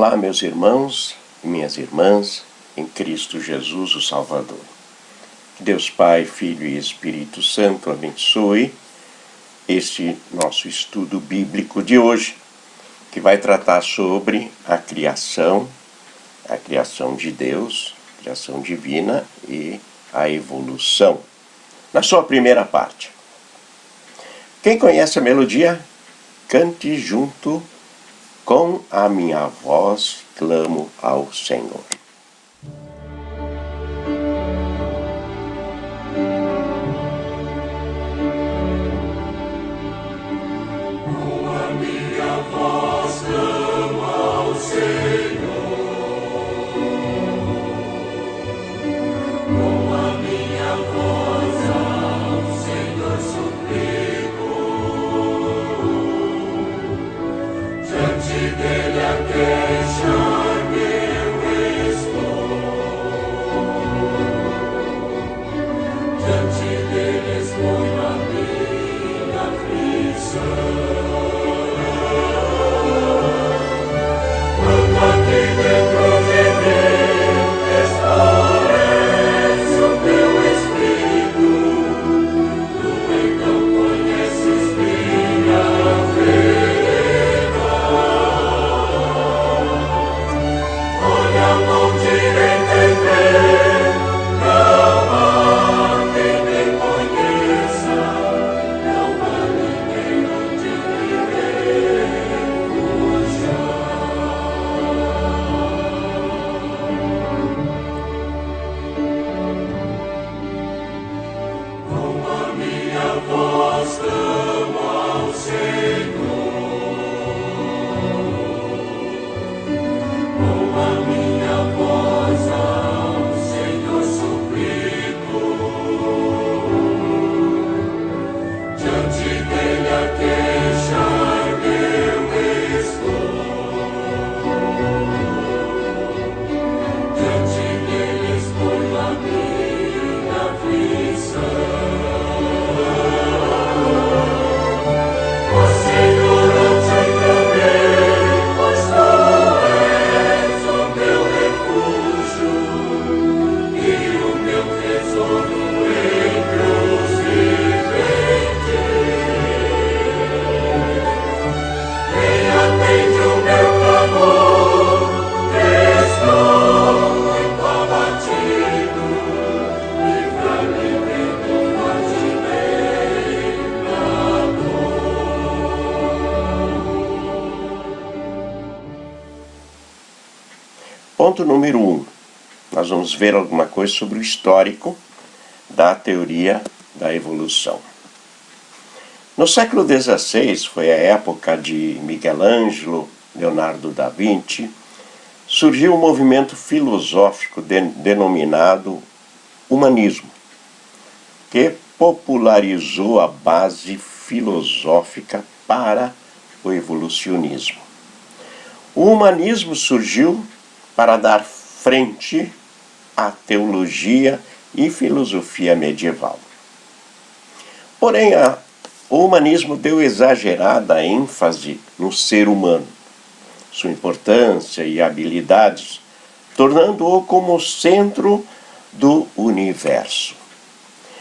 Olá, meus irmãos e minhas irmãs, em Cristo Jesus, o Salvador. Que Deus Pai, Filho e Espírito Santo abençoe este nosso estudo bíblico de hoje, que vai tratar sobre a criação de Deus, a criação divina e a evolução. Na sua primeira parte. Quem conhece a melodia, cante junto. Com a minha voz clamo ao Senhor. Com a minha voz clamo ao Senhor. Com a minha voz ao Senhor suplico. Diante dele a queixar-me eu estou. Diante dele exponho a minha aflição. Quando aqui dentro de mim esclarece o teu Espírito, tu então conheces minha vereda. Olha a mão direita e vê, não há quem me conheça, não há ninguém onde me refugiar. Com a minha voz clamo ao Senhor. Com a minha voz ao Senhor suplico. Diante dele a queixar-me eu estou. Diante dele exponho a minha aflição. Ó Senhor, eu te clamei, pois tu és o meu refúgio e o meu tesouro entre os viventes. Vem, atende o meu clamor, estou muito abatido, livra-me do forte bem da Ponto número 1. Nós vamos ver alguma coisa sobre o histórico da teoria da evolução. No século XVI, foi a época de Miguel Ângelo, Leonardo da Vinci, surgiu um movimento filosófico denominado humanismo, que popularizou a base filosófica para o evolucionismo. O humanismo surgiu para dar frente à teologia e filosofia medieval. Porém, o humanismo deu exagerada ênfase no ser humano, sua importância e habilidades, tornando-o como o centro do universo.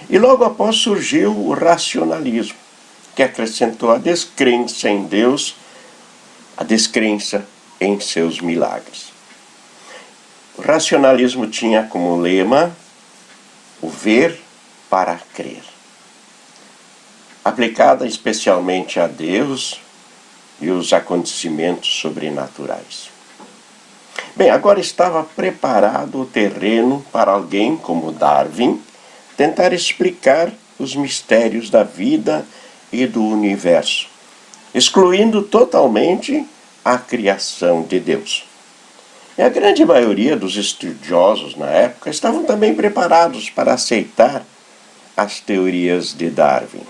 E logo após surgiu o racionalismo, que acrescentou a descrença em Deus, a descrença em seus milagres. O racionalismo tinha como lema o ver para crer, aplicada especialmente a Deus e os acontecimentos sobrenaturais. Bem, agora estava preparado o terreno para alguém como Darwin tentar explicar os mistérios da vida e do universo, excluindo totalmente a criação de Deus. E a grande maioria dos estudiosos na época estavam também preparados para aceitar as teorias de Darwin.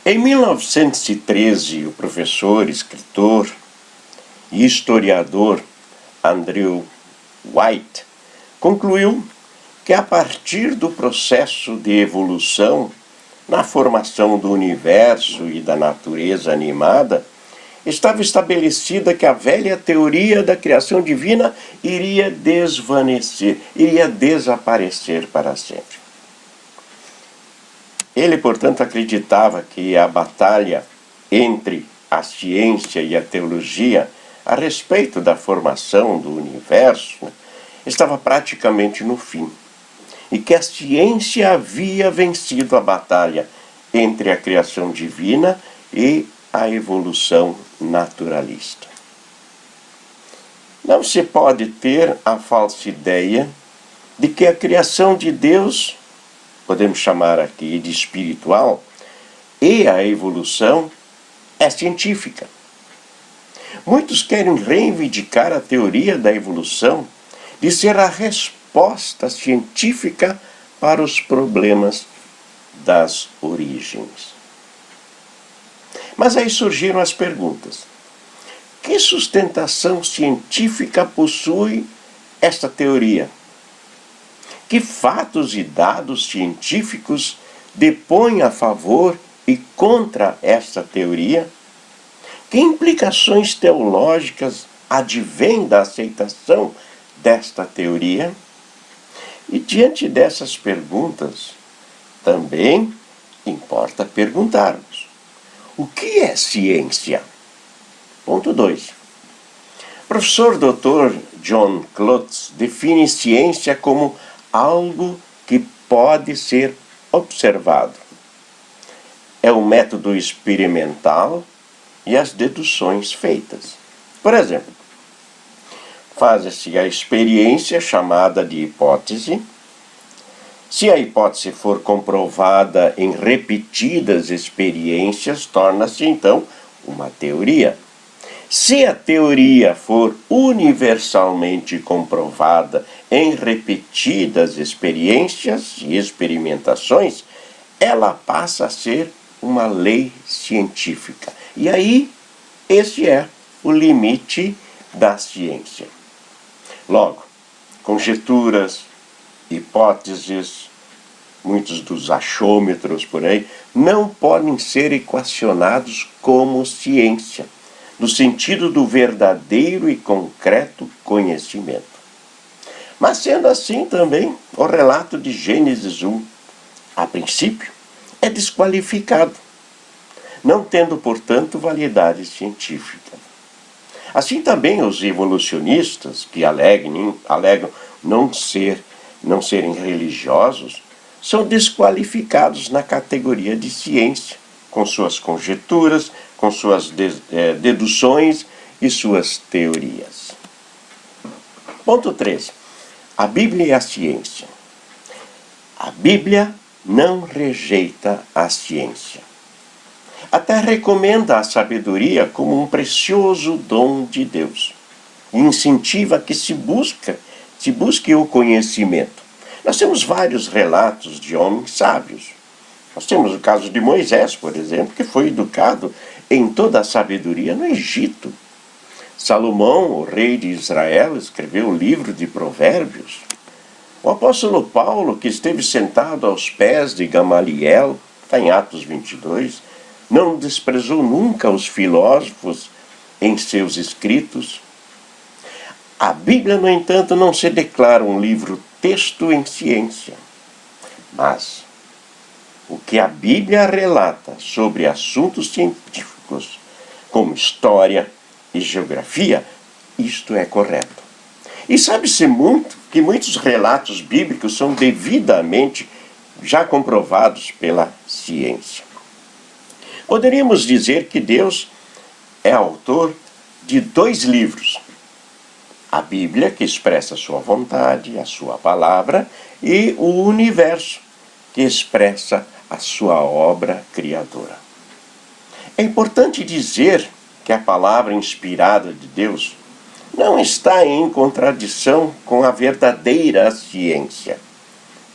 Em 1913, o professor, escritor e historiador Andrew White concluiu que a partir do processo de evolução na formação do universo e da natureza animada, estava estabelecida que a velha teoria da criação divina iria desvanecer, iria desaparecer para sempre. Ele, portanto, acreditava que a batalha entre a ciência e a teologia a respeito da formação do universo estava praticamente no fim, e que a ciência havia vencido a batalha entre a criação divina e a evolução naturalista. Não se pode ter a falsa ideia de que a criação de Deus, podemos chamar aqui de espiritual, e a evolução é científica. Muitos querem reivindicar a teoria da evolução de ser a resposta científica para os problemas das origens. Mas aí surgiram as perguntas. Que sustentação científica possui esta teoria? Que fatos e dados científicos depõem a favor e contra esta teoria? Que implicações teológicas advêm da aceitação desta teoria? E diante dessas perguntas, também importa perguntarmos: o que é ciência? Ponto 2. Professor Dr. John Klotz define ciência como algo que pode ser observado. É o método experimental e as deduções feitas. Por exemplo, faz-se a experiência chamada de hipótese. Se a hipótese for comprovada em repetidas experiências, torna-se então uma teoria. Se a teoria for universalmente comprovada em repetidas experiências e experimentações, ela passa a ser uma lei científica. E aí, esse é o limite da ciência. Logo, conjecturas, hipóteses, muitos dos achômetros por aí, não podem ser equacionados como ciência, no sentido do verdadeiro e concreto conhecimento. Mas sendo assim também, o relato de Gênesis 1, a princípio, é desqualificado, não tendo, portanto, validade científica. Assim também os evolucionistas, que alegam não serem religiosos, são desqualificados na categoria de ciência, com suas conjecturas, com suas deduções e suas teorias. Ponto 3. A Bíblia e a ciência. A Bíblia não rejeita a ciência. Até recomenda a sabedoria como um precioso dom de Deus e incentiva que se busque o conhecimento. Nós temos vários relatos de homens sábios. Nós temos o caso de Moisés, por exemplo, que foi educado em toda a sabedoria no Egito. Salomão, o rei de Israel, escreveu o livro de Provérbios. O apóstolo Paulo, que esteve sentado aos pés de Gamaliel, está em Atos 22, não desprezou nunca os filósofos em seus escritos. A Bíblia, no entanto, não se declara um livro-texto em ciência, mas o que a Bíblia relata sobre assuntos científicos, como história e geografia, isto é correto. E sabe-se muito que muitos relatos bíblicos são devidamente já comprovados pela ciência. Poderíamos dizer que Deus é autor de 2 livros. A Bíblia, que expressa a sua vontade, a sua palavra, e o universo, que expressa a sua obra criadora. É importante dizer que a palavra inspirada de Deus não está em contradição com a verdadeira ciência,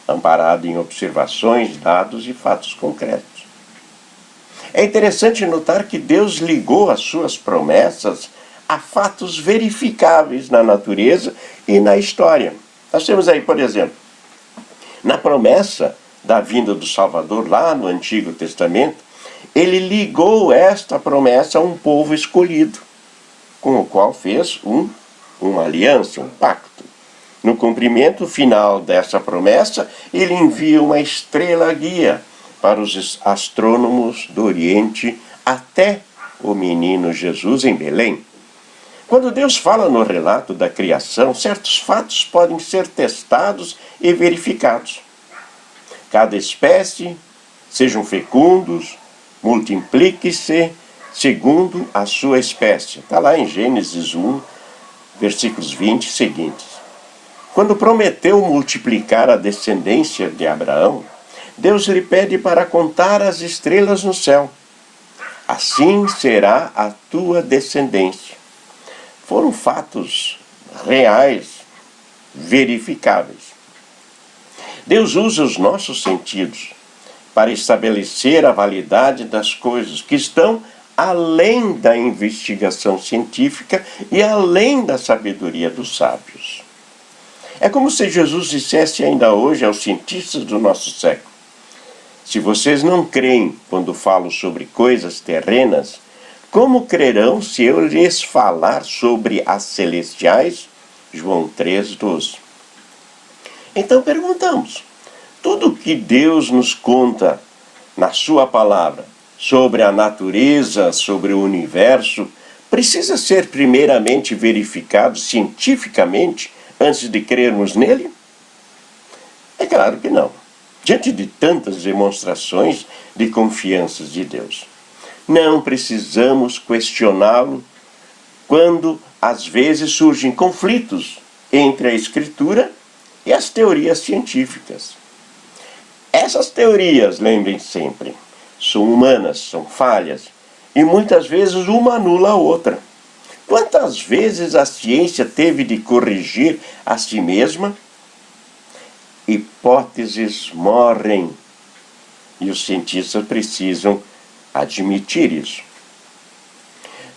amparada em observações, dados e fatos concretos. É interessante notar que Deus ligou as suas promessas a fatos verificáveis na natureza e na história. Nós temos aí, por exemplo, na promessa da vinda do Salvador lá no Antigo Testamento, ele ligou esta promessa a um povo escolhido, com o qual fez uma aliança, um pacto. No cumprimento final dessa promessa, ele envia uma estrela guia para os astrônomos do Oriente até o menino Jesus em Belém. Quando Deus fala no relato da criação, certos fatos podem ser testados e verificados. Cada espécie, sejam fecundos, multiplique-se segundo a sua espécie. Está lá em Gênesis 1, versículos 20 seguintes. Quando prometeu multiplicar a descendência de Abraão, Deus lhe pede para contar as estrelas no céu. Assim será a tua descendência. Foram fatos reais, verificáveis. Deus usa os nossos sentidos para estabelecer a validade das coisas que estão além da investigação científica e além da sabedoria dos sábios. É como se Jesus dissesse ainda hoje aos cientistas do nosso século: se vocês não creem quando falo sobre coisas terrenas, como crerão se eu lhes falar sobre as celestiais? João 3,12. Então perguntamos: tudo o que Deus nos conta na sua palavra sobre a natureza, sobre o universo, precisa ser primeiramente verificado cientificamente antes de crermos nele? É claro que não. Diante de tantas demonstrações de confiança de Deus, não precisamos questioná-lo quando às vezes surgem conflitos entre a Escritura e as teorias científicas. Essas teorias, lembrem sempre, são humanas, são falhas, e muitas vezes uma anula a outra. Quantas vezes a ciência teve de corrigir a si mesma? Hipóteses morrem, e os cientistas precisam admitir isso.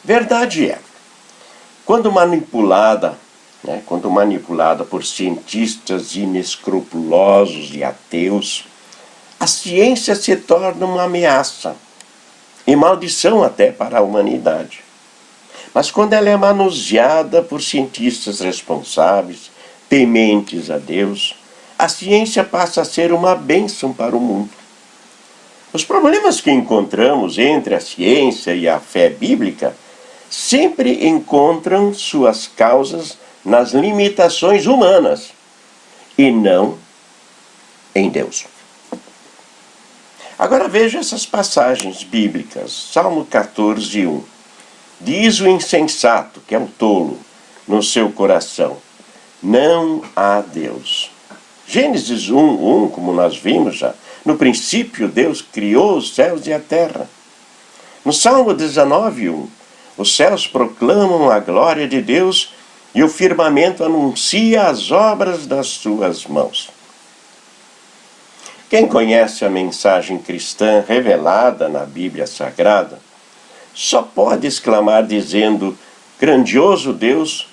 Verdade é, quando manipulada por cientistas inescrupulosos e ateus, a ciência se torna uma ameaça e maldição até para a humanidade. Mas quando ela é manuseada por cientistas responsáveis, tementes a Deus, a ciência passa a ser uma bênção para o mundo. Os problemas que encontramos entre a ciência e a fé bíblica sempre encontram suas causas nas limitações humanas e não em Deus. Agora veja essas passagens bíblicas. Salmo 14:1. Diz o insensato, que é o tolo, no seu coração: não há Deus. Gênesis 1:1, como nós vimos já, no princípio Deus criou os céus e a terra. No Salmo 19:1, os céus proclamam a glória de Deus e o firmamento anuncia as obras das suas mãos. Quem conhece a mensagem cristã revelada na Bíblia Sagrada só pode exclamar dizendo: grandioso Deus,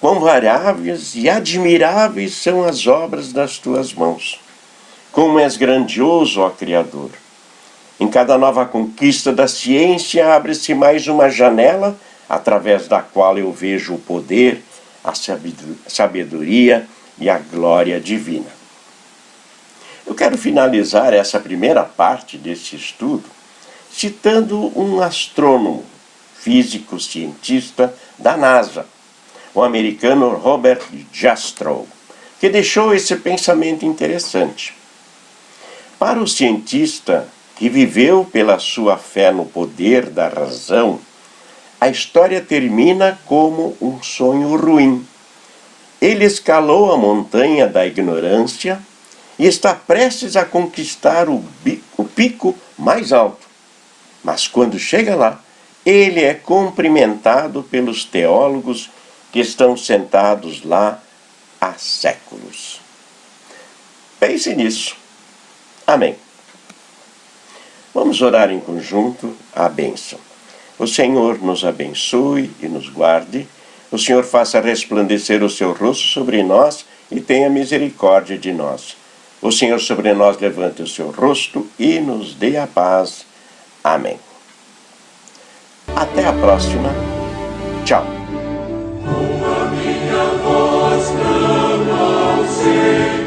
quão variáveis e admiráveis são as obras das tuas mãos. Como és grandioso, ó Criador. Em cada nova conquista da ciência abre-se mais uma janela através da qual eu vejo o poder, a sabedoria e a glória divina. Eu quero finalizar essa primeira parte desse estudo citando um astrônomo, físico, cientista da NASA, o americano Robert Jastrow, que deixou esse pensamento interessante. Para o cientista que viveu pela sua fé no poder da razão, a história termina como um sonho ruim. Ele escalou a montanha da ignorância e está prestes a conquistar o pico mais alto. Mas quando chega lá, ele é cumprimentado pelos teólogos que estão sentados lá há séculos. Pense nisso. Amém. Vamos orar em conjunto a bênção. O Senhor nos abençoe e nos guarde. O Senhor faça resplandecer o seu rosto sobre nós e tenha misericórdia de nós. O Senhor sobre nós levante o seu rosto e nos dê a paz. Amém. Até a próxima. Tchau. Com a minha voz clamo ao Senhor.